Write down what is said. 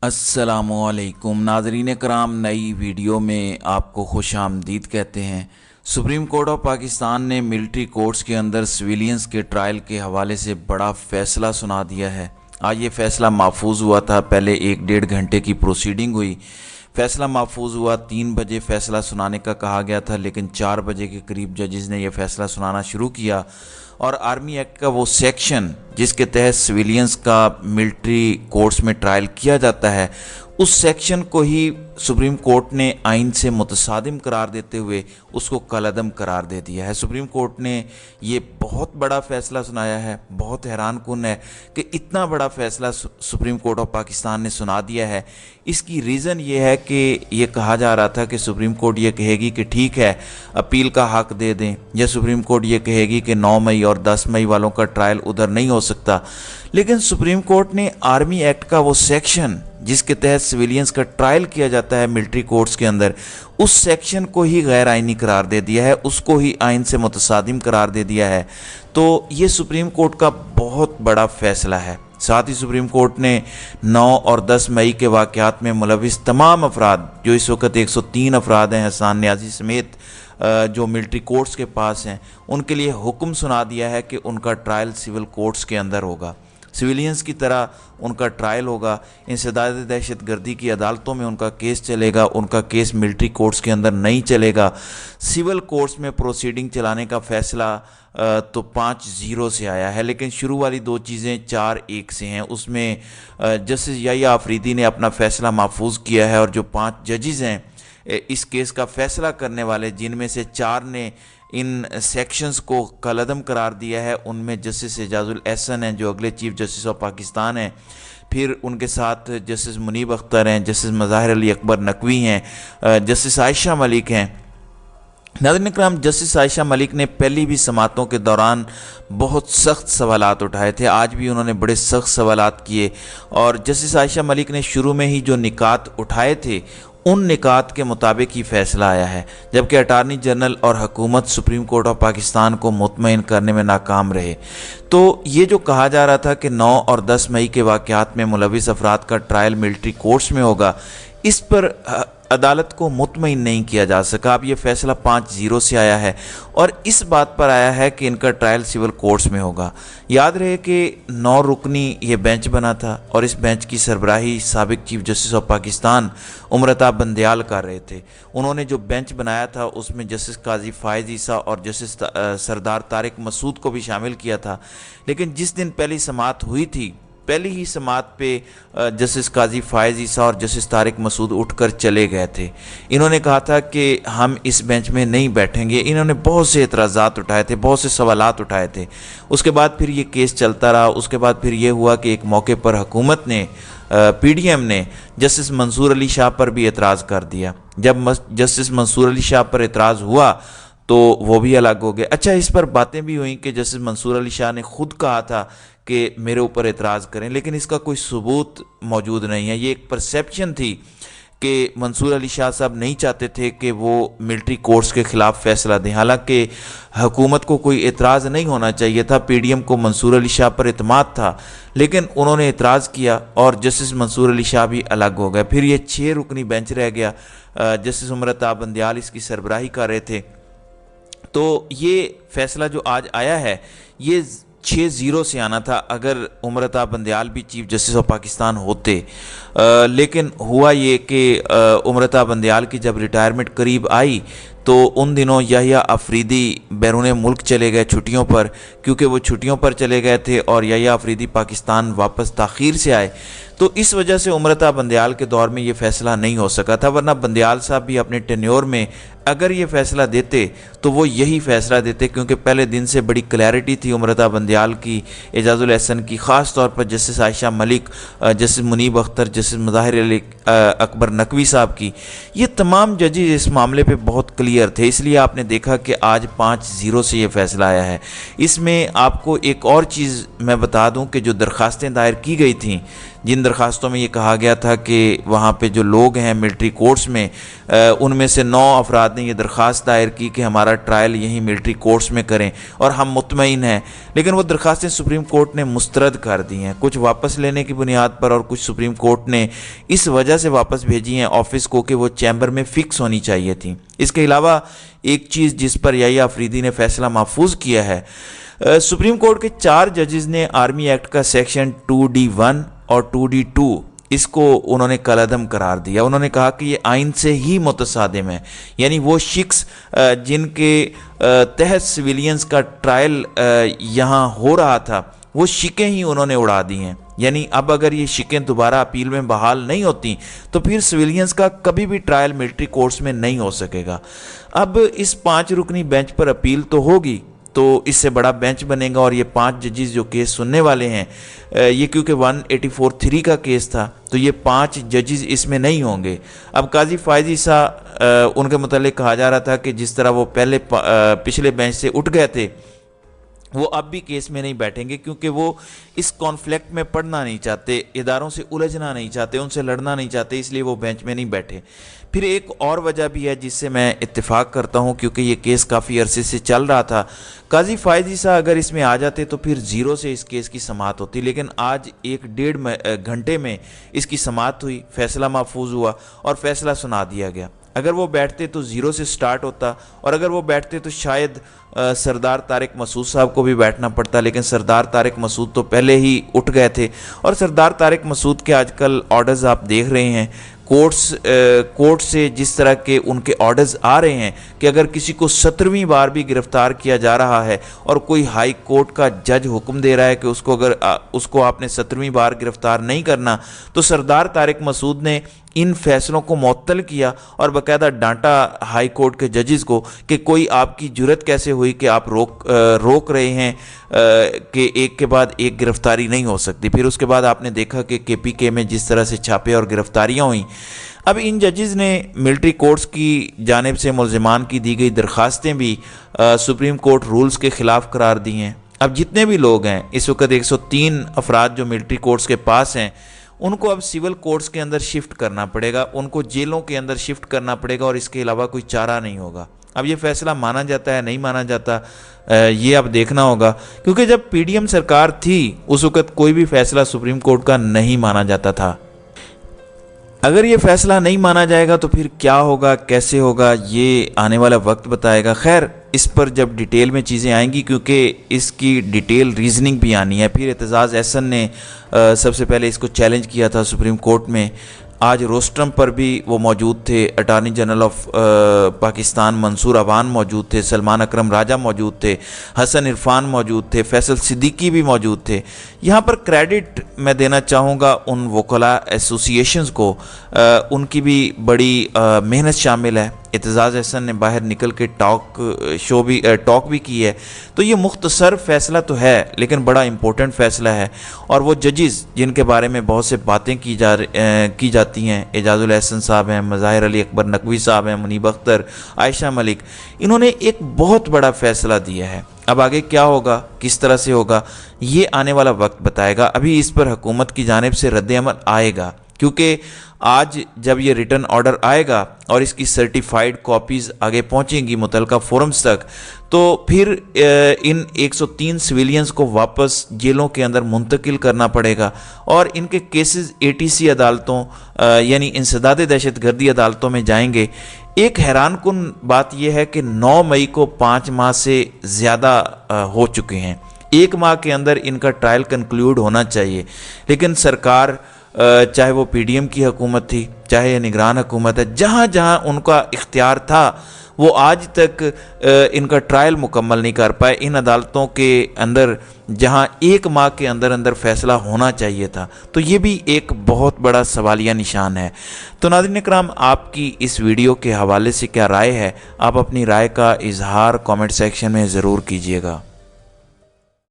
अस्सलामुअलैकुम नाज़रीन कराम, नई वीडियो में आपको खुश आमदीद कहते हैं। सुप्रीम कोर्ट ऑफ पाकिस्तान ने मिलिट्री कोर्ट्स के अंदर सिविलियंस के ट्रायल के हवाले से बड़ा फ़ैसला सुना दिया है। आज ये फ़ैसला महफूज हुआ था, पहले 1-1.5 घंटे की प्रोसीडिंग हुई। फ़ैसला महफूज हुआ, 3 बजे फ़ैसला सुनाने का कहा गया था, लेकिन 4 बजे के करीब जजेस ने यह फ़ैसला सुनाना शुरू किया और आर्मी एक्ट का वो सेक्शन जिसके तहत सिविलियंस का मिलिट्री कोर्ट्स में ट्रायल किया जाता है, उस सेक्शन को ही सुप्रीम कोर्ट ने आइन से मुतसादिम करार देते हुए उसको कलअदम करार दे दिया है। सुप्रीम कोर्ट ने ये बहुत बड़ा फ़ैसला सुनाया है। बहुत हैरान कुन है कि इतना बड़ा फ़ैसला सुप्रीम कोर्ट ऑफ पाकिस्तान ने सुना दिया है। इसकी रीज़न ये है कि ये कहा जा रहा था कि सुप्रीम कोर्ट ये कहेगी कि ठीक है अपील का हक़ दे दें, या सुप्रीम कोर्ट ये कहेगी कि 9 मई और 10 मई वालों का ट्रायल उधर नहीं हो सकता। लेकिन सुप्रीम कोर्ट ने आर्मी एक्ट का वो सेक्शन जिसके तहत सिविलियंस का ट्रायल किया जाता है मिलिट्री कोर्ट्स के अंदर, उस सेक्शन को ही गैर आइनी करार दे दिया है, उसको ही आइन से मुतसादिम करार दे दिया है। तो ये सुप्रीम कोर्ट का बहुत बड़ा फ़ैसला है। साथ ही सुप्रीम कोर्ट ने 9 और 10 मई के वाक़यात में मुलविस तमाम अफराद, जो इस वक्त 103 अफराद हैं हसन न्याजी समेत, जो मिलिट्री कोर्ट्स के पास हैं, उनके लिए हुक्म सुना दिया है कि उनका ट्रायल सिविल कोर्ट्स के अंदर होगा। सिविलियंस की तरह उनका ट्रायल होगा। इंसदाद दहशत गर्दी की अदालतों में उनका केस चलेगा, उनका केस मिलिट्री कोर्ट्स के अंदर नहीं चलेगा। सिविल कोर्ट्स में प्रोसीडिंग चलाने का फ़ैसला तो 5-0 से आया है, लेकिन शुरू वाली 2 चीज़ें 4-1 से हैं। उसमें जस्टिस याहिया आफरीदी ने अपना फ़ैसला महफूज किया है और जो 5 जजेस हैं इस केस का फ़ैसला करने वाले, जिनमें से 4 ने इन सेक्शंस को कलअदम करार दिया है, उनमें जस्टिस एजाजुल एहसन हैं जो अगले चीफ जस्टिस ऑफ पाकिस्तान हैं, फिर उनके साथ जस्टिस मुनीब अख्तर हैं, जस्टिस मज़ाहिर अली अकबर नकवी हैं, जस्टिस आयशा मलिक हैं। नाज़रीन इकराम, जस्टिस आयशा मलिक ने पहली भी समातों के दौरान बहुत सख्त सवालात उठाए थे। आज भी उन्होंने बड़े सख्त सवालात किए और जस्टिस आयशा मलिक ने शुरू में ही जो निकात उठाए थे उन निकात के मुताबिक ही फ़ैसला आया है, जबकि अटार्नी जनरल और हुकूमत सुप्रीम कोर्ट ऑफ पाकिस्तान को मुतमईन करने में नाकाम रहे। तो ये जो कहा जा रहा था कि 9 और 10 मई के वाक़यात में मुलविस अफराद का ट्रायल मिलिट्री कोर्ट्स में होगा, इस पर अदालत को मुतमईन नहीं किया जा सका। अब ये फ़ैसला 5-0 से आया है और इस बात पर आया है कि इनका ट्रायल सिविल कोर्ट्स में होगा। याद रहे कि 9 रुकनी ये बेंच बना था और इस बेंच की सरबराही साबिक chief justice of Pakistan उमरता Bandial कर रहे थे। उन्होंने जो बेंच बनाया था उसमें जस्टिस काजी फायज़ ईसा और जस्टिस सरदार तारिक मसूद को भी शामिल किया था। लेकिन जिस दिन पहली समाअत हुई थी, पहली ही समाअत पे जस्टिस काजी फायज़ ईसा और जस्टिस तारिक मसूद उठकर चले गए थे। इन्होंने कहा था कि हम इस बेंच में नहीं बैठेंगे। इन्होंने बहुत से एतराज़ात उठाए थे, बहुत से सवालात उठाए थे। उसके बाद फिर ये केस चलता रहा। उसके बाद फिर ये हुआ कि एक मौके पर हुकूमत ने पीडीएम ने जस्टिस मंसूर अली शाह पर भी एतराज़ कर दिया। जब जस्टिस मंसूर अली शाह पर एतराज़ हुआ तो वो भी अलग हो गए। अच्छा, इस पर बातें भी हुई कि जस्टिस मंसूर अली शाह ने खुद कहा था कि मेरे ऊपर एतराज़ करें, लेकिन इसका कोई सबूत मौजूद नहीं है। ये एक परसेप्शन थी कि मंसूर अली शाह साहब नहीं चाहते थे कि वो मिलिट्री कोर्ट्स के ख़िलाफ़ फ़ैसला दें। हालांकि हुकूमत को कोई एतराज़ नहीं होना चाहिए था, पीडीएम को मंसूर अली शाह पर एतमाद था, लेकिन उन्होंने एतराज़ किया और जस्टिस मंसूर अली शाह भी अलग हो गए। फिर ये 6 रुकनी बेंच रह गया। जस्टिस उमरता बंदयाल इसकी सरबराही कर रहे थे। तो ये फ़ैसला जो आज आया है ये 6-0 से आना था अगर उमरता बंदयाल भी चीफ जस्टिस ऑफ पाकिस्तान होते। लेकिन हुआ ये कि उमरता बंदयाल की जब रिटायरमेंट करीब आई तो उन दिनों याहिया आफरीदी बैरून मुल्क चले गए छुट्टियों पर, क्योंकि वो छुट्टियों पर चले गए थे और याहिया आफरीदी पाकिस्तान वापस ताख़ीर से आए। तो इस वजह से उमरता बंदयाल के दौर में ये फ़ैसला नहीं हो सका था, वरना बंदयाल साहब भी अपने टेन्योर में अगर ये फ़ैसला देते तो वो यही फ़ैसला देते, क्योंकि पहले दिन से बड़ी क्लैरिटी थी उमरता बंदयाल की, एजाजुल एहसन की, ख़ास तौर पर justice Ayesha Malik, justice Munib Akhtar, justice Mazahir Ali Akbar Naqvi साहब की। ये तमाम जजेस इस मामले पे बहुत क्लियर थे, इसलिए आपने देखा कि आज 5-0 से ये फ़ैसला आया है। इसमें आपको एक और चीज़ मैं बता दूं कि जो दरख्वास्तें दायर की गई थी جن درخواستوں میں یہ کہا گیا تھا کہ وہاں پہ جو لوگ ہیں ملٹری کورٹس میں، ان میں سے 9 افراد نے یہ درخواست دائر کی کہ ہمارا ٹرائل یہیں ملٹری کورٹس میں کریں اور ہم مطمئن ہیں، لیکن وہ درخواستیں سپریم کورٹ نے مسترد کر دی ہیں، کچھ واپس لینے کی بنیاد پر اور کچھ سپریم کورٹ نے اس وجہ سے واپس بھیجی ہیں آفس کو کہ وہ چیمبر میں فکس ہونی چاہیے تھیں۔ اس کے علاوہ ایک چیز جس پر یحییٰ آفریدی نے فیصلہ محفوظ کیا ہے، سپریم کورٹ کے 4 ججز نے آرمی ایکٹ کا سیکشن 2D1 اور 2D2 اس کو انہوں نے کالعدم قرار دیا۔ انہوں نے کہا کہ یہ آئین سے ہی متصادم ہے، یعنی وہ شخص جن کے تحت سویلینز کا ٹرائل یہاں ہو رہا تھا وہ شکیں ہی انہوں نے اڑا دی ہیں، یعنی اب اگر یہ شکیں دوبارہ اپیل میں بحال نہیں ہوتی تو پھر سویلینز کا کبھی بھی ٹرائل ملٹری کورٹس میں نہیں ہو سکے گا۔ اب اس 5 رکنی بینچ پر اپیل تو ہوگی تو اس سے بڑا بینچ بنے گا، اور یہ 5 ججز جو کیس سننے والے ہیں، یہ کیونکہ 184(3) کا کیس تھا تو یہ 5 ججز اس میں نہیں ہوں گے۔ اب قاضی فائز عیسیٰ، ان کے متعلق کہا جا رہا تھا کہ جس طرح وہ پچھلے بینچ سے اٹھ گئے تھے وہ اب بھی کیس میں نہیں بیٹھیں گے، کیونکہ وہ اس کانفلکٹ میں پڑنا نہیں چاہتے، اداروں سے الجھنا نہیں چاہتے، ان سے لڑنا نہیں چاہتے، اس لیے وہ بینچ میں نہیں بیٹھے۔ پھر ایک اور وجہ بھی ہے جس سے میں اتفاق کرتا ہوں، کیونکہ یہ کیس کافی عرصے سے چل رہا تھا، قاضی فائز عیسیٰ اگر اس میں آ جاتے تو پھر 0 سے اس کیس کی سماعت ہوتی، لیکن آج 1-1.5 گھنٹے میں اس کی سماعت ہوئی، فیصلہ محفوظ ہوا اور فیصلہ سنا دیا گیا۔ اگر وہ بیٹھتے تو 0 سے سٹارٹ ہوتا، اور اگر وہ بیٹھتے تو شاید سردار طارق مسعود صاحب کو بھی بیٹھنا پڑتا، لیکن سردار طارق مسعود تو پہلے ہی اٹھ گئے تھے، اور سردار طارق مسعود کے آج کل آرڈرز آپ دیکھ رہے ہیں کورٹ سے جس طرح کے ان کے آرڈرز آ رہے ہیں کہ اگر کسی کو 17ویں بار بھی گرفتار کیا جا رہا ہے اور کوئی ہائی کورٹ کا جج حکم دے رہا ہے کہ اس کو آپ نے 17ویں بار گرفتار نہیں کرنا، تو سردار طارق مسعود نے ان فیصلوں کو معطل کیا اور باقاعدہ ڈانٹا ہائی کورٹ کے ججز کو کہ کوئی آپ کی جرت کیسے ہوئی کہ آپ روک رہے ہیں کہ ایک کے بعد ایک گرفتاری نہیں ہو سکتی۔ پھر اس کے بعد آپ نے دیکھا کہ KPK میں جس طرح سے چھاپے اور گرفتاریاں ہوئیں۔ اب ان ججز نے ملٹری کورٹس کی جانب سے ملزمان کی دی گئی درخواستیں بھی سپریم کورٹ رولز کے خلاف قرار دی ہیں۔ اب جتنے بھی لوگ ہیں اس وقت 103 افراد جو ملٹری کورٹس کے پاس ہیں، ان کو اب سول کورٹس کے اندر شفٹ کرنا پڑے گا، ان کو جیلوں کے اندر شفٹ کرنا پڑے گا، اور اس کے علاوہ کوئی چارہ نہیں ہوگا۔ اب یہ فیصلہ مانا جاتا ہے نہیں مانا جاتا، یہ اب دیکھنا ہوگا، کیونکہ جب PDM سرکار تھی اس وقت کوئی بھی فیصلہ سپریم کورٹ کا نہیں مانا جاتا تھا۔ اگر یہ فیصلہ نہیں مانا جائے گا تو پھر کیا ہوگا، کیسے ہوگا، یہ آنے والا وقت بتائے گا۔ خیر، اس پر جب ڈیٹیل میں چیزیں آئیں گی، کیونکہ اس کی ڈیٹیل ریزننگ بھی آنی ہے۔ پھر اعتزاز احسن نے سب سے پہلے اس کو چیلنج کیا تھا سپریم کورٹ میں، آج روسٹرم پر بھی وہ موجود تھے، اٹارنی جنرل آف پاکستان منصور عوان موجود تھے، سلمان اکرم راجہ موجود تھے، حسن عرفان موجود تھے، فیصل صدیقی بھی موجود تھے۔ یہاں پر کریڈٹ میں دینا چاہوں گا ان وکلاء ایسوسی ایشنز کو، ان کی بھی بڑی محنت شامل ہے۔ اعتزاز احسن نے باہر نکل کے ٹاک بھی کی ہے، تو یہ مختصر فیصلہ تو ہے لیکن بڑا امپورٹنٹ فیصلہ ہے، اور وہ ججز جن کے بارے میں بہت سے باتیں کی جاتی ہیں، اعجاز الاحسن صاحب ہیں، مظاہر علی اکبر نقوی صاحب ہیں، منیب اختر، عائشہ ملک، انہوں نے ایک بہت بڑا فیصلہ دیا ہے۔ اب آگے کیا ہوگا، کس طرح سے ہوگا، یہ آنے والا وقت بتائے گا۔ ابھی اس پر حکومت کی جانب سے رد عمل آئے گا، کیونکہ آج جب یہ ریٹن آرڈر آئے گا اور اس کی سرٹیفائیڈ کاپیز آگے پہنچیں گی متعلقہ فورمز تک، تو پھر ان 103 سویلینز کو واپس جیلوں کے اندر منتقل کرنا پڑے گا، اور ان کے کیسز ATC عدالتوں یعنی انسداد دہشت گردی عدالتوں میں جائیں گے۔ ایک حیران کن بات یہ ہے کہ 9 مئی کو 5 ماہ سے زیادہ ہو چکے ہیں، 1 ماہ کے اندر ان کا ٹرائل کنکلیوڈ ہونا چاہیے، لیکن سرکار چاہے وہ PDM کی حکومت تھی، چاہے یہ نگران حکومت ہے، جہاں جہاں ان کا اختیار تھا وہ آج تک ان کا ٹرائل مکمل نہیں کر پائے ان عدالتوں کے اندر جہاں 1 ماہ کے اندر فیصلہ ہونا چاہیے تھا۔ تو یہ بھی ایک بہت بڑا سوالیہ نشان ہے۔ تو ناظرین اکرام، آپ کی اس ویڈیو کے حوالے سے کیا رائے ہے؟ آپ اپنی رائے کا اظہار کامنٹ سیکشن میں ضرور کیجیے گا۔